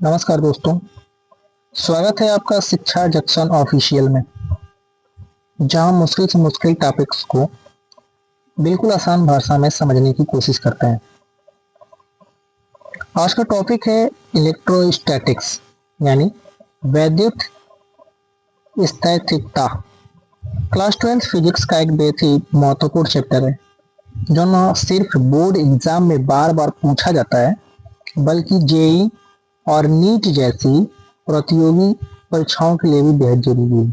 नमस्कार दोस्तों। स्वागत है आपका शिक्षा जंक्शन ऑफिशियल में, जहां मुश्किल से मुश्किल टॉपिक्स को बिल्कुल आसान भाषा में समझने की कोशिश करते हैं। आज का टॉपिक है इलेक्ट्रोस्टैटिक्स यानी वैद्युत स्थैतिकता। क्लास 12 फिजिक्स का एक बेहद ही महत्वपूर्ण चैप्टर है, जो न सिर्फ बोर्ड एग्जाम में बार बार पूछा जाता है, बल्कि जेई और नीट जैसी प्रतियोगी परीक्षाओं के लिए भी बेहद जरूरी है।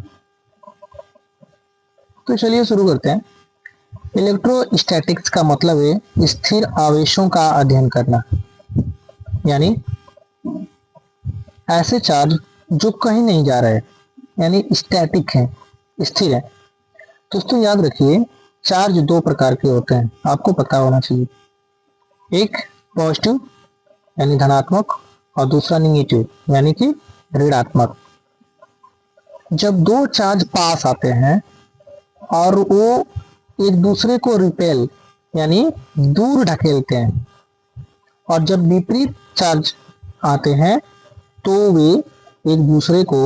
तो चलिए शुरू करते हैं। इलेक्ट्रोस्टैटिक्स का मतलब है स्थिर आवेशों का अध्ययन करना, यानी ऐसे चार्ज जो कहीं नहीं जा रहे, यानी स्टैटिक है, स्थिर है। दोस्तों याद रखिए, चार्ज दो प्रकार के होते हैं, आपको पता होना चाहिए। एक पॉजिटिव यानी धनात्मक और दूसरा निगेटिव यानी कि ऋणात्मक। जब दो चार्ज पास आते हैं और वो एक दूसरे को रिपेल यानी दूर ढकेलते हैं, और जब विपरीत चार्ज आते हैं तो वे एक दूसरे को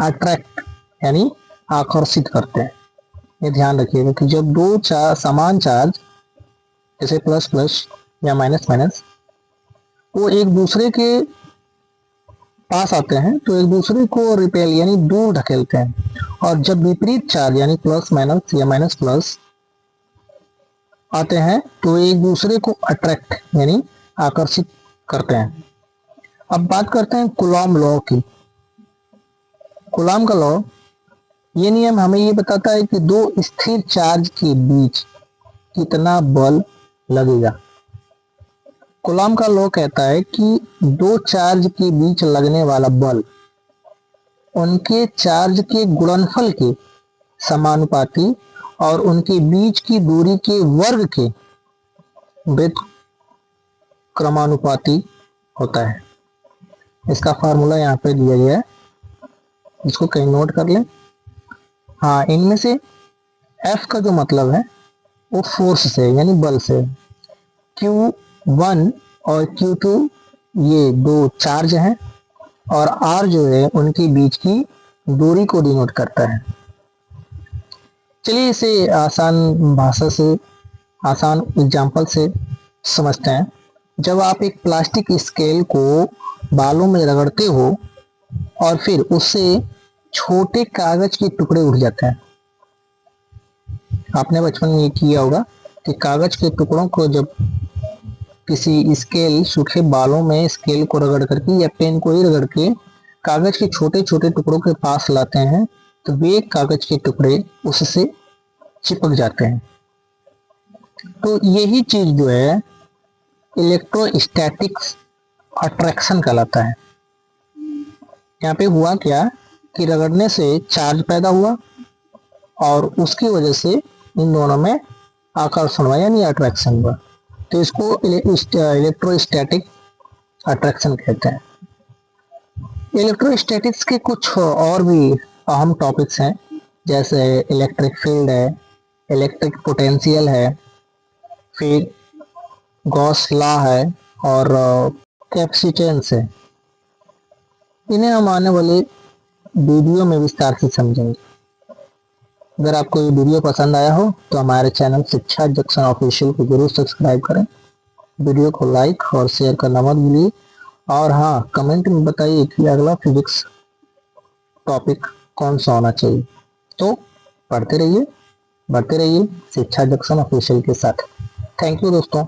अट्रैक्ट यानी आकर्षित करते हैं। ये ध्यान रखिएगा कि जब दो समान चार्ज जैसे प्लस प्लस या माइनस माइनस वो एक दूसरे के पास आते हैं तो एक दूसरे को रिपेल यानी दूर ढकेलते हैं, और जब विपरीत चार्ज यानी प्लस माइनस या माइनस प्लस आते हैं तो एक दूसरे को अट्रैक्ट यानी आकर्षित करते हैं। अब बात करते हैं कूलॉम लॉ की। कूलॉम का लॉ, ये नियम हमें ये बताता है कि दो स्थिर चार्ज के बीच कितना बल लगेगा। कूलॉम का लॉ कहता है कि दो चार्ज के बीच लगने वाला बल उनके चार्ज के गुणनफल के समानुपाती और उनके बीच की दूरी के वर्ग के व्युत्क्रमानुपाती होता है। इसका फार्मूला यहाँ पे दिया गया है, इसको कहीं नोट कर लें। हाँ, इनमें से F का जो मतलब है वो फोर्स से यानी बल से, Q1 और Q2 ये दो चार्ज हैं, और R जो है उनके बीच की दूरी को डिनोट करता है। चलिए इसे आसान भाषा से, आसान एग्जाम्पल से समझते हैं। जब आप एक प्लास्टिक स्केल को बालों में रगड़ते हो और फिर उससे छोटे कागज के टुकड़े उठ जाते हैं। आपने बचपन में ये किया होगा कि कागज के टुकड़ों को जब किसी स्केल, सूखे बालों में स्केल को रगड़ करके या पेन को ही रगड़ के कागज के छोटे छोटे टुकड़ों के पास लाते हैं तो वे कागज के टुकड़े उससे चिपक जाते हैं। तो यही चीज जो है इलेक्ट्रोस्टैटिक्स अट्रैक्शन कहलाता है। यहाँ पे हुआ क्या कि रगड़ने से चार्ज पैदा हुआ और उसकी वजह से इन दोनों में आकर्षण हुआ यानी अट्रैक्शन हुआ, तो इसको इलेक्ट्रोस्टैटिक अट्रैक्शन कहते हैं। इलेक्ट्रोस्टैटिक्स के कुछ और भी अहम टॉपिक्स हैं, जैसे इलेक्ट्रिक फील्ड है, इलेक्ट्रिक पोटेंशियल है, फिर गॉस लॉ है और कैपेसिटेंस है। इन्हें हम आने वाले वीडियो में विस्तार से समझेंगे। अगर आपको ये वीडियो पसंद आया हो तो हमारे चैनल शिक्षा जंक्शन ऑफिशियल को जरूर सब्सक्राइब करें, वीडियो को लाइक और शेयर करना मत भूलिए, और हाँ, कमेंट में बताइए कि अगला फिजिक्स टॉपिक कौन सा होना चाहिए। तो पढ़ते रहिए, बढ़ते रहिए शिक्षा जंक्शन ऑफिशियल के साथ। थैंक यू दोस्तों।